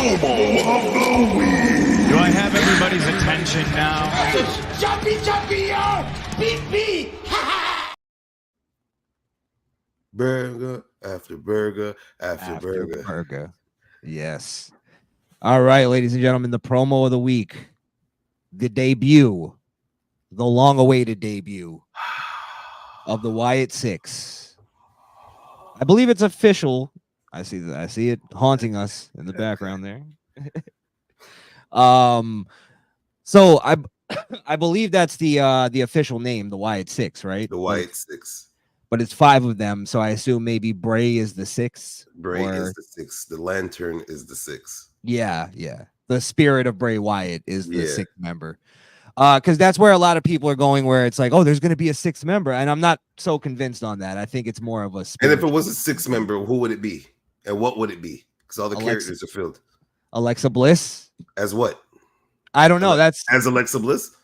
promo of the week. Do I have everybody's attention now? Jumpy, beep, beep. Burger after burger after burger. Burger. Yes. All right, ladies and gentlemen, the promo of the week. The debut. The long-awaited debut of the Wyatt 6. I believe it's official. I see it haunting us in the background there. So I believe that's the official name, the Wyatt 6, right? The Wyatt 6. But it's 5 of them, so I assume maybe Bray is the 6th. Bray is the 6th. The Lantern is the 6th. Yeah. The spirit of Bray Wyatt is the 6th member. Because that's where a lot of people are going, where it's like, oh, there's going to be a 6th member, and I'm not so convinced on that. I think it's more of a spirit. And if it was a 6th member, who would it be, and what would it be? Because all the characters are filled. Alexa Bliss as what? I don't know. That's as Alexa Bliss,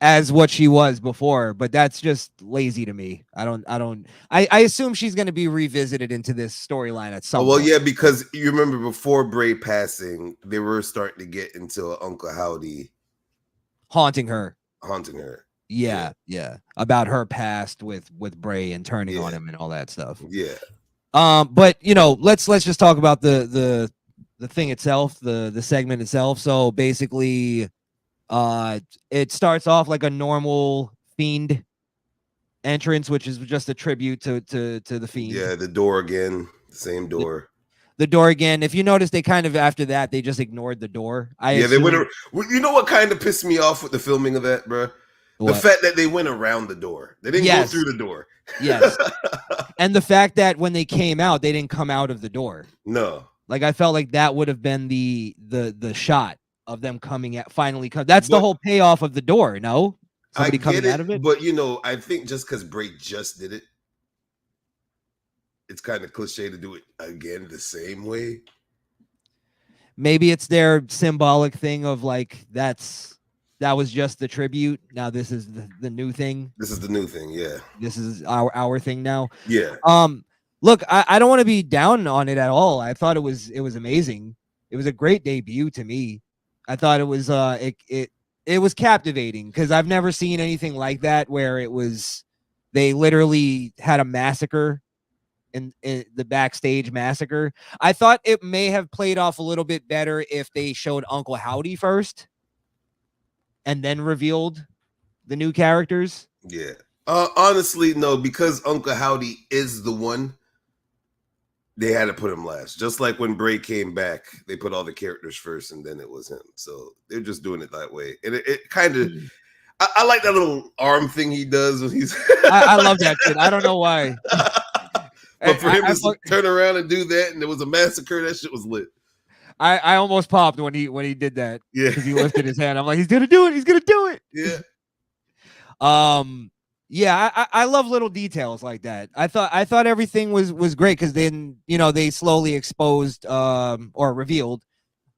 as what she was before, but that's just lazy to me. I assume she's going to be revisited into this storyline at some point. Yeah, because you remember before Bray passing, they were starting to get into Uncle Howdy haunting her. Yeah. About her past with Bray and turning on him and all that stuff. Yeah. But let's just talk about the thing itself, the segment itself. So basically, it starts off like a normal Fiend entrance, which is just a tribute to the Fiend. Yeah, the door again, same door. The door again. If you notice, they kind of after that they just ignored the door. They went. You know what kind of pissed me off with the filming of that, bro? The fact that they went around the door. They didn't go through the door. Yes. And the fact that when they came out, they didn't come out of the door. No. Like I felt like that would have been the shot of them coming at finally come. That's the whole payoff of the door. No, somebody coming out of it. But I think just because Bray just did it, it's kind of cliche to do it again the same way. Maybe it's their symbolic thing of like that was just the tribute. Now this is the new thing. This is the new thing. Yeah. This is our thing now. Yeah. Look, I don't want to be down on it at all. I thought it was amazing. It was a great debut to me. I thought it was it was captivating because I've never seen anything like that where they literally had a massacre in the backstage massacre. I thought it may have played off a little bit better if they showed Uncle Howdy first and then revealed the new characters. Yeah. Honestly, no, because Uncle Howdy is the one. They had to put him last. Just like when Bray came back, they put all the characters first and then it was him. So they're just doing it that way. And it kind of, I like that little arm thing he does when he's. I love that shit. I don't know why. But for him to turn around and do that and there was a massacre, that shit was lit. I almost popped when he did that. Yeah. Because he lifted his hand. I'm like, he's gonna do it. He's gonna do it. Yeah. Yeah, I love little details like that. I thought everything was great because then they slowly exposed or revealed.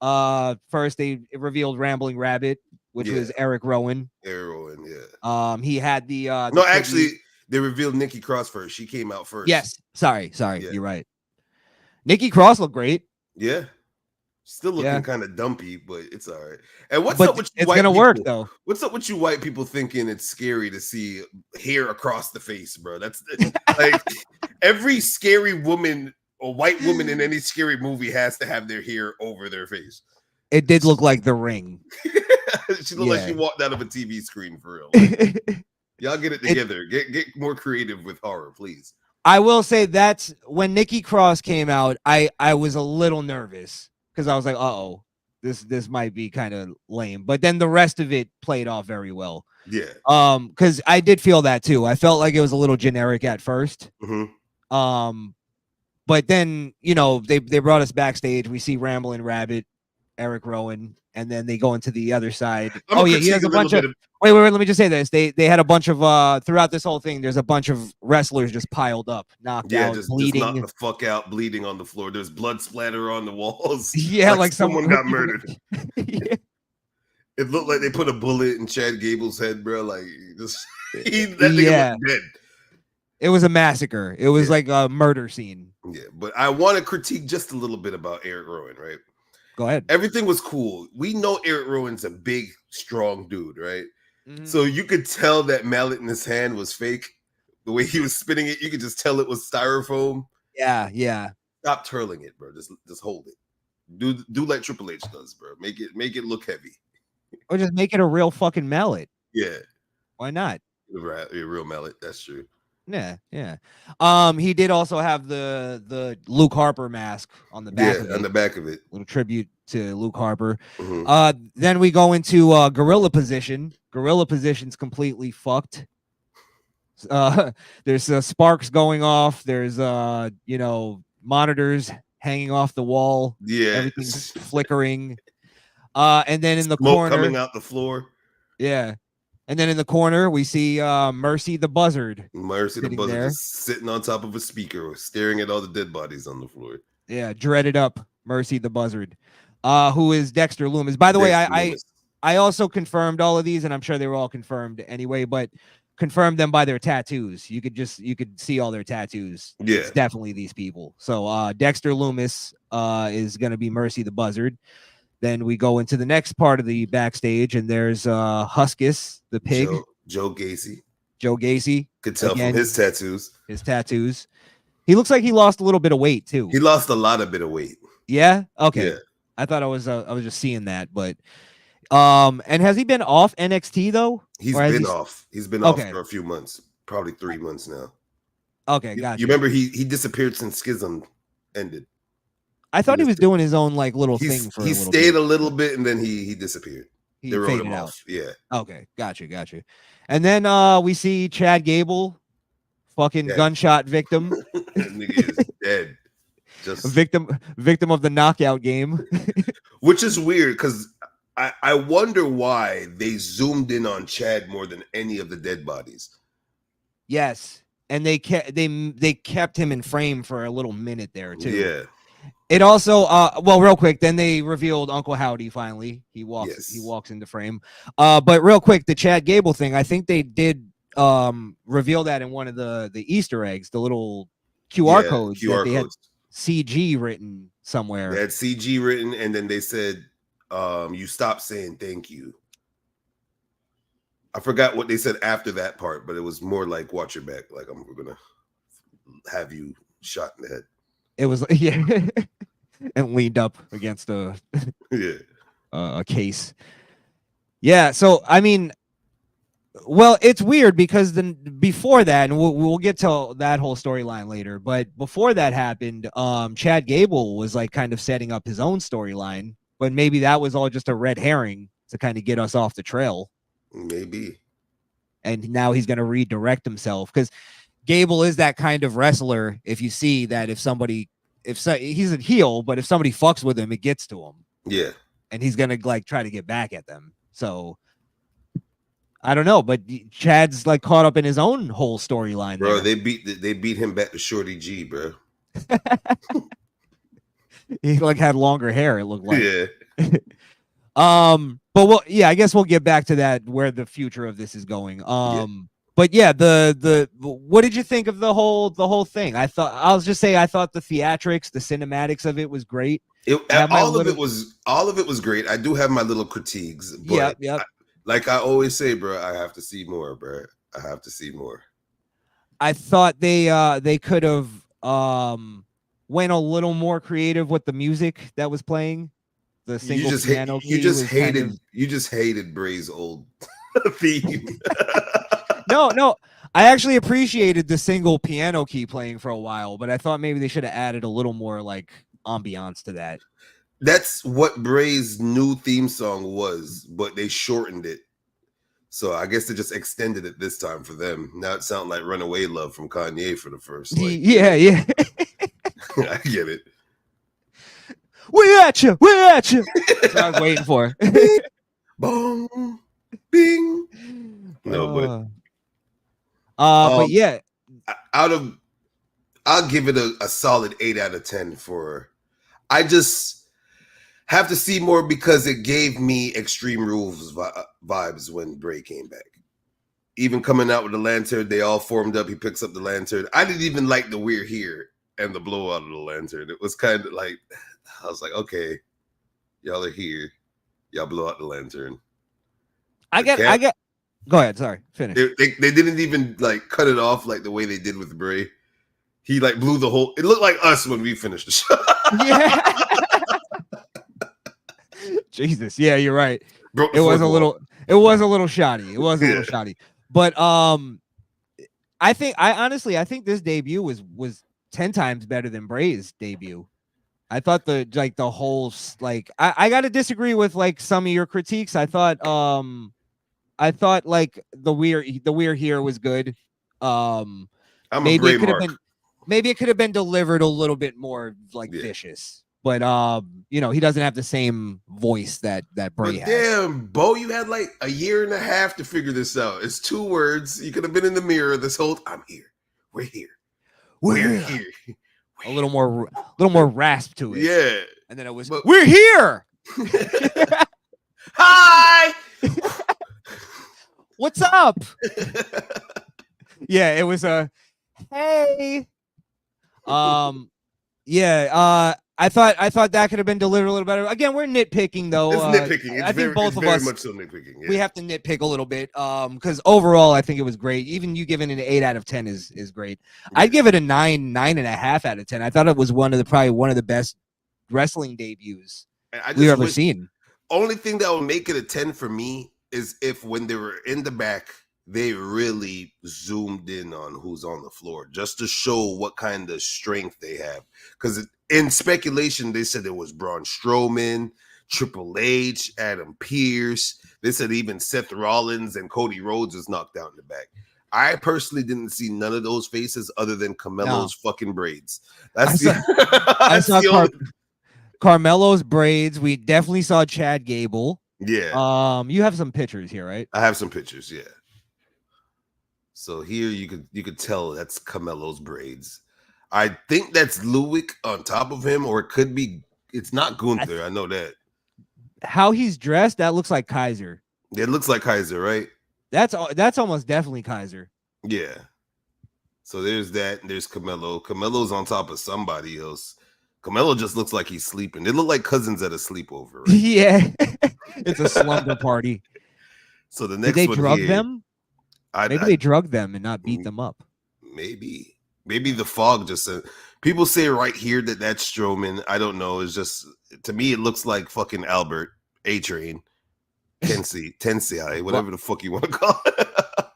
First they revealed Rambling Rabbit, which was Eric Rowan. Yeah. He had the no, actually, they revealed Nikki Cross first. She came out first. Yes. Sorry. Yeah. You're right. Nikki Cross looked great. Yeah. Still looking kind of dumpy, but it's all right. And what's up with you it's white gonna people? work though. What's up with you white people thinking it's scary to see hair across the face, bro? That's like every scary woman or white woman in any scary movie has to have their hair over their face. It did look like The Ring. She looked like she walked out of a TV screen for real. Like, y'all get it together. Get more creative with horror, please. I will say that's when Nikki Cross came out, I was a little nervous. Because I was like, uh-oh, this might be kind of lame. But then the rest of it played off very well. Yeah. Because I did feel that too. I felt like it was a little generic at first. Mm-hmm. But then, they brought us backstage. We see Rambling Rabbit, Eric Rowan, and then they go into the other side. He has a bunch of... Wait, let me just say this. They had a bunch of throughout this whole thing, there's a bunch of wrestlers just piled up, knocked out, bleeding. Just knocked the fuck out, bleeding on the floor. There's blood splatter on the walls. Yeah, like someone got murdered. Yeah. It looked like they put a bullet in Chad Gable's head, bro. Like that nigga looked dead. It was a massacre. It was like a murder scene. Yeah, but I want to critique just a little bit about Eric Rowan, right? Go ahead. Everything was cool. We know Eric Rowan's a big, strong dude, right? Mhm. So you could tell that mallet in his hand was fake. The way he was spinning it, you could just tell it was styrofoam. Yeah. Stop twirling it, bro. Just hold it. Do like Triple H does, bro. Make it look heavy. Or just make it a real fucking mallet. Yeah. Why not? Right, a real mallet. That's true. Yeah. He did also have the Luke Harper mask on the back of it. On the back of it. Little tribute to Luke Harper. Mhm. Then we go into gorilla position. Gorilla position's completely fucked. There's sparks going off. There's monitors hanging off the wall. Yeah. Everything's flickering. And then in the Smoke corner, coming out the floor. yeah. And then in the corner, we see Mercy the Buzzard. Mercy the sitting Buzzard there. just sitting on top of a speaker, staring at all the dead bodies on the floor. Yeah, dreaded up Mercy the Buzzard, who is Dexter Loomis. By the way, I also confirmed all of these, and I'm sure they were all confirmed anyway, but confirmed them by their tattoos. You could see all their tattoos. Yeah. It's definitely these people. So Dexter Loomis is going to be Mercy the Buzzard. Then we go into the next part of the backstage, and there's Huskus, the pig. Joe Gacy. Joe Gacy. Could tell Again, from his tattoos. His tattoos. He looks like he lost a little bit of weight too. He lost a lot of bit of weight. Yeah. Okay. Yeah. I thought I was just seeing that, but and has he been off NXT though? He's been off. He's been off for a few months, probably 3 months now. Okay, gotcha. You remember he disappeared since Schism ended. I thought he was doing his own like little thing for he stayed a little bit and then he disappeared. He wrote faded him out. off. Yeah. Okay, gotcha. And then we see Chad Gable, fucking gunshot victim. Nigga is dead. Just victim of the knockout game. Which is weird because I wonder why they zoomed in on Chad more than any of the dead bodies. Yes. And they kept him in frame for a little minute there too. Yeah. It also real quick, then they revealed Uncle Howdy finally. He walks into frame. But real quick, the Chad Gable thing, I think they did reveal that in one of the Easter eggs, the little QR codes that they had CG written somewhere. They had CG written, and then they said, you stop saying thank you. I forgot what they said after that part, but it was more like watch your back, like we're gonna have you shot in the head. It was and leaned up against a case. Yeah, so I mean, well, it's weird because then before that, and we'll get to that whole storyline later, but before that happened, Chad Gable was like kind of setting up his own storyline, but maybe that was all just a red herring to kind of get us off the trail. Maybe. And now he's going to redirect himself because Gable is that kind of wrestler. If you see that he's a heel, but if somebody fucks with him, it gets to him. Yeah. And he's going to like try to get back at them. So I don't know, but Chad's like caught up in his own whole storyline. Bro, they beat him back to Shorty G, bro. He like had longer hair, it looked like. Yeah. But I guess we'll get back to that where the future of this is going. But yeah, the what did you think of the whole thing? I thought the theatrics, the cinematics of it was great. All of it was great. I do have my little critiques, but like I always say, bro, I have to see more, bro. I have to see more. I thought they could have went a little more creative with the music that was playing. The single piano key. You just hated Bray's old theme. No. I actually appreciated the single piano key playing for a while, but I thought maybe they should have added a little more like ambiance to that. That's what Bray's new theme song was, but they shortened it. So I guess they just extended it this time for them. Now it sounds like Runaway Love from Kanye for the first. Like, yeah. I get it. We at you. That's what I was waiting for. Boom, bing. No, but yeah, I'll give it a solid 8 out of 10 for. I just have to see more because it gave me Extreme Rules vibes when Bray came back. Even coming out with the lantern, they all formed up. He picks up the lantern. I didn't even like the "We're Here" and the blowout of the lantern. It was kind of like, I was like, okay, Y'all are here. Y'all blow out the lantern. I get. Go ahead. Sorry. Finish. They didn't even like cut it off like the way they did with Bray. He like blew the whole. It looked like us when we finished the show. Yeah. Jesus. Yeah, you're right. Broke It was a little. wall. It was a little shoddy. It was a little shoddy. But I think this debut was 10 times better than Bray's debut. I thought the whole like I got to disagree with like some of your critiques. I thought like the we're here was good. I'm Maybe a Bray mark. Maybe it could have been delivered a little bit more like vicious. But he doesn't have the same voice that Bray has. Damn, Bo, you had like a year and a half to figure this out. It's 2 words. You could have been in the mirror this whole. I'm here. We're here. We're here. A little more rasp to it. Yeah. And then it was we're here. Hi. What's up? Yeah, it was a hey. I thought that could have been delivered a little better. Again, we're nitpicking though. It's nitpicking. I think both of us much so nitpicking. Yeah. We have to nitpick a little bit. Because overall I think it was great. Even you giving it an 8 out of 10 is great. Yeah. I'd give it a 9.5 out of 10. I thought it was probably one of the best wrestling debuts we've ever seen. Only thing that would make it a 10 for me is if when they were in the back, they really zoomed in on who's on the floor just to show what kind of strength they have. Because in speculation, they said it was Braun Strowman, Triple H, Adam Pearce. They said even Seth Rollins and Cody Rhodes was knocked out in the back. I personally didn't see none of those faces other than Carmelo's fucking braids. I saw Carmelo's braids. We definitely saw Chad Gable. Yeah. You have some pictures here, right? I have some pictures, yeah. So here you could tell that's Carmelo's braids. I think that's Luwick on top of him, or it could be. It's not Gunther. I know that. How he's dressed, that looks like Kaiser. It looks like Kaiser, right? That's almost definitely Kaiser. Yeah. So there's that. And there's Carmelo. Carmelo's on top of somebody else. Carmelo just looks like he's sleeping. They look like cousins at a sleepover. Right? Yeah, it's a slumber party. So the next Did they one drug here, them? Maybe they drugged them and not beat them up. Maybe the fog just said. People say right here that that's Strowman. I don't know. It's just, to me, it looks like fucking Albert, A-Train, Tensei, whatever the fuck you want to call it.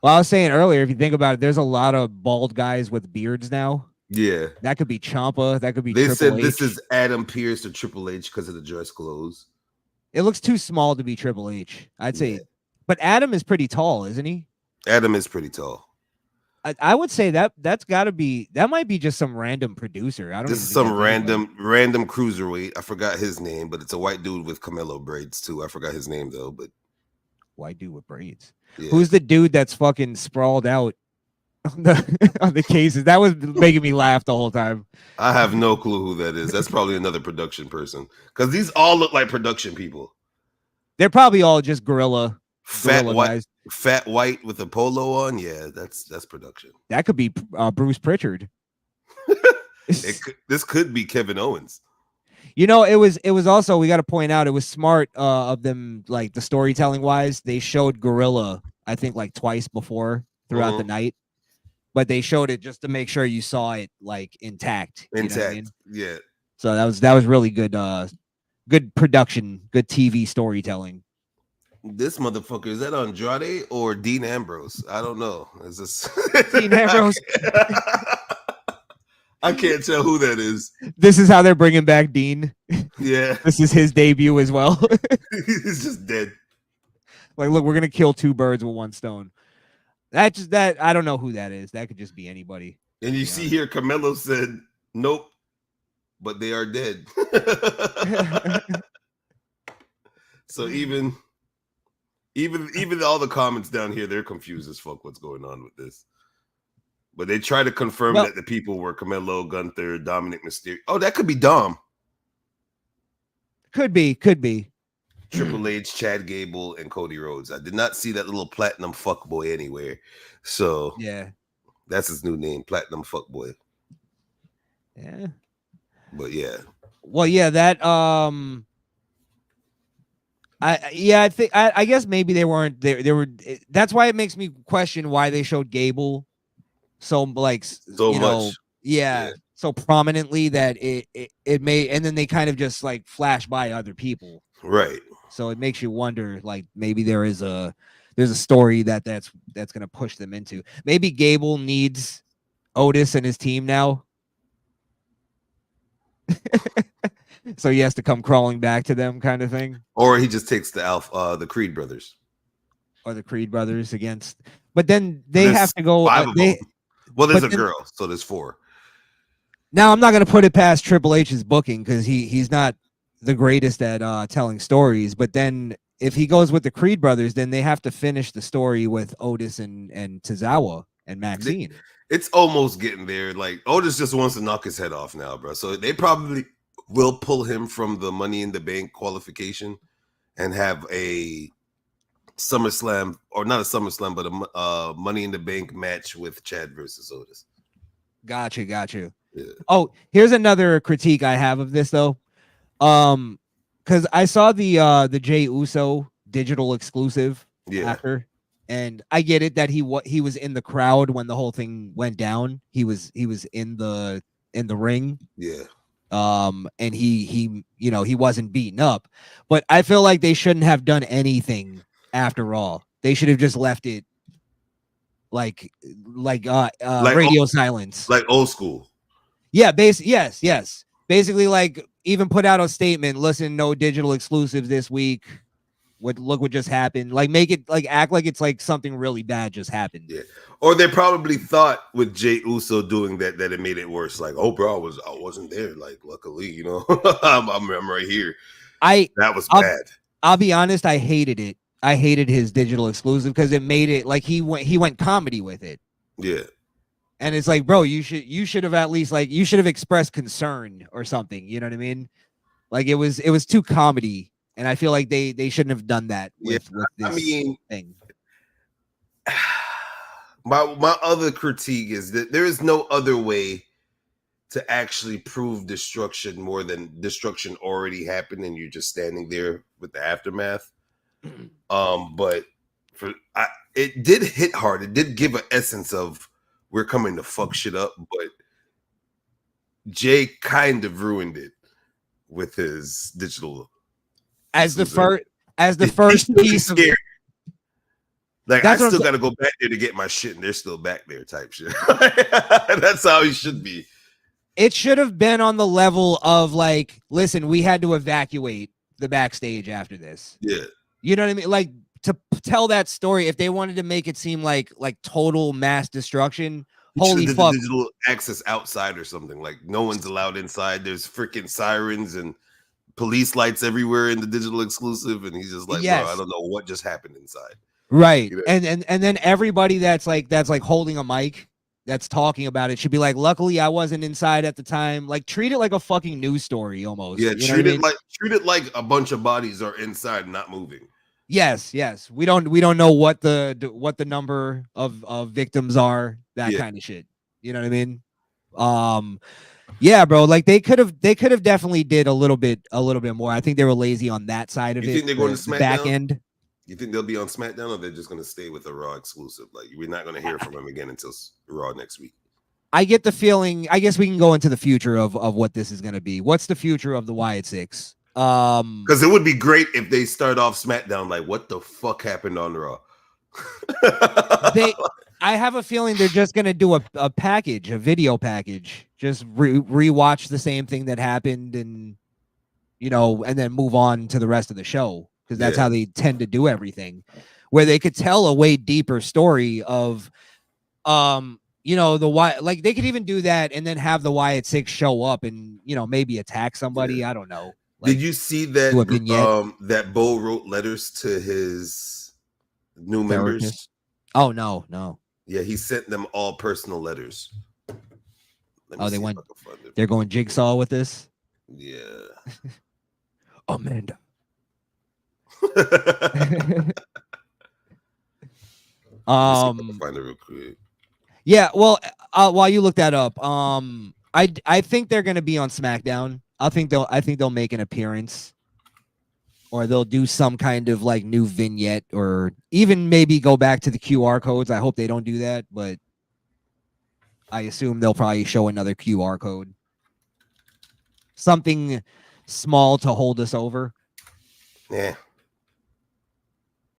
Well, I was saying earlier, if you think about it, there's a lot of bald guys with beards now. Yeah. That could be Ciampa. That could be They said Triple H. This is Adam Pearce or Triple H because of the dress clothes. It looks too small to be Triple H, I'd say. But Adam is pretty tall, isn't he? Adam is pretty tall. I would say that's got to be, that might be just some random producer. This is some random cruiserweight. I forgot his name, but it's a white dude with Carmelo braids too. I forgot his name though, but white dude with braids. Yeah. Who's the dude that's fucking sprawled out on the cases? That was making me laugh the whole time. I have no clue who that is. That's probably another production person because these all look like production people. They're probably all just gorilla fat white guys. Fat white with a polo on. Yeah, that's production. That could be Bruce Pritchard. This could be Kevin Owens. You know, it was also, we got to point out, it was smart of them, like the storytelling wise. They showed Gorilla, I think, like twice before throughout the night, but they showed it just to make sure you saw it like intact. You know what I mean? Yeah. So that was really good. Good production, good TV storytelling. This motherfucker, is that Andrade or Dean Ambrose? I don't know. Is this Dean Ambrose? I can't tell who that is. This is how they're bringing back Dean. Yeah. This is his debut as well. He's just dead. Like, look, we're gonna kill 2 birds with 1 stone. I don't know who that is. That could just be anybody. And you see here, Carmelo said, "Nope, but they are dead." So even all the comments down here, they're confused as fuck what's going on with this. But they try to confirm that the people were Carmelo, Gunther, Dominic Mysterio. Oh, that could be Dom. Could be. Triple H, Chad Gable, and Cody Rhodes. I did not see that little Platinum Fuckboy anywhere. So yeah, that's his new name, Platinum Fuckboy. Yeah. But yeah. Well, yeah, that I guess maybe they weren't there. They were. That's why it makes me question why they showed Gable so like So much. Yeah. so prominently that it made, and then they kind of just like flash by other people. Right. So it makes you wonder, like maybe there's a story that's gonna push them into. Maybe Gable needs Otis and his team now. So he has to come crawling back to them, kind of thing. Or he just takes the Creed brothers. Or the Creed brothers against, but then they There's have to go. 5 of them. Well, there's a then, girl, so there's 4. Now I'm not gonna put it past Triple H's booking because he's not the greatest at telling stories. But then if he goes with the Creed brothers, then they have to finish the story with Otis and Tozawa and Maxine. It's almost getting there. Like Otis just wants to knock his head off now, bro. So they probably will pull him from the Money in the Bank qualification and have a SummerSlam, or not a SummerSlam, but a Money in the Bank match with Chad versus Otis. Gotcha. Yeah. Oh, here's another critique I have of this though. Because I saw the Jey Uso digital exclusive after, and I get it that he was in the crowd when the whole thing went down. He was in the ring. Yeah. And he he wasn't beaten up, but I feel like they shouldn't have done anything after Raw. They should have just left it like radio silence, like old school. Yeah, yes. Basically, like even put out a statement. Listen, no digital exclusives this week. Look what just happened. Like make it like act like it's like something really bad just happened. Yeah. Or they probably thought with Jey Uso doing that it made it worse. Like, oh, bro, I wasn't there. Like, luckily, I'm right here. That was bad. I'll be honest. I hated it. I hated his digital exclusive because it made it like he went comedy with it. Yeah. And it's like, bro, you should have at least like you should have expressed concern or something. You know what I mean? Like it was too comedy, and I feel like they shouldn't have done that with this thing. My other critique is that there is no other way to actually prove destruction more than destruction already happened, and you're just standing there with the aftermath. But it did hit hard. It did give an essence of we're coming to fuck shit up, but Jay kind of ruined it with his digital. As the first piece of like I still got to go back there to get my shit, and they're still back there, type shit. That's how he should be. It should have been on the level of like, listen, we had to evacuate the backstage after this. Yeah, you know what I mean. Like to tell that story, if they wanted to make it seem like total mass destruction, holy fuck, digital access outside or something. Like no one's allowed inside. There's freaking sirens and police lights everywhere in the digital exclusive, and he's just like, bro, I don't know what just happened inside. Right. And then everybody that's like holding a mic that's talking about it should be like, luckily I wasn't inside at the time. Like treat it like a fucking news story almost. Yeah, treat it like a bunch of bodies are inside not moving. Yes. We don't know what the number of victims are, that kind of shit. You know what I mean? Yeah, bro. Like they could have definitely did a little bit more. I think they were lazy on that side of it. You think they're going to SmackDown? Back end? You think they'll be on SmackDown, or they're just going to stay with a Raw exclusive? Like we're not going to hear from them again until Raw next week. I get the feeling. I guess we can go into the future of what this is going to be. What's the future of the Wyatt Six? Because it would be great if they start off SmackDown like, what the fuck happened on Raw? I have a feeling they're just going to do a package, a video package. Just rewatch the same thing that happened, and and then move on to the rest of the show. Because that's how they tend to do everything, where they could tell a way deeper story of, the Wyatt. Like they could even do that and then have the Wyatt Six show up and maybe attack somebody. Yeah. I don't know. Like, did you see that? That Bo wrote letters to his new members. Oh no. Yeah, he sent them all personal letters. They're going jigsaw with this. Yeah. Amanda. Find it real quick. Yeah, well, while you look that up, I think they're gonna be on SmackDown. I think they'll make an appearance. or they'll do some kind of like new vignette, or even maybe go back to the QR codes. I hope they don't do that, but I assume they'll probably show another QR code. Something small to hold us over. Yeah.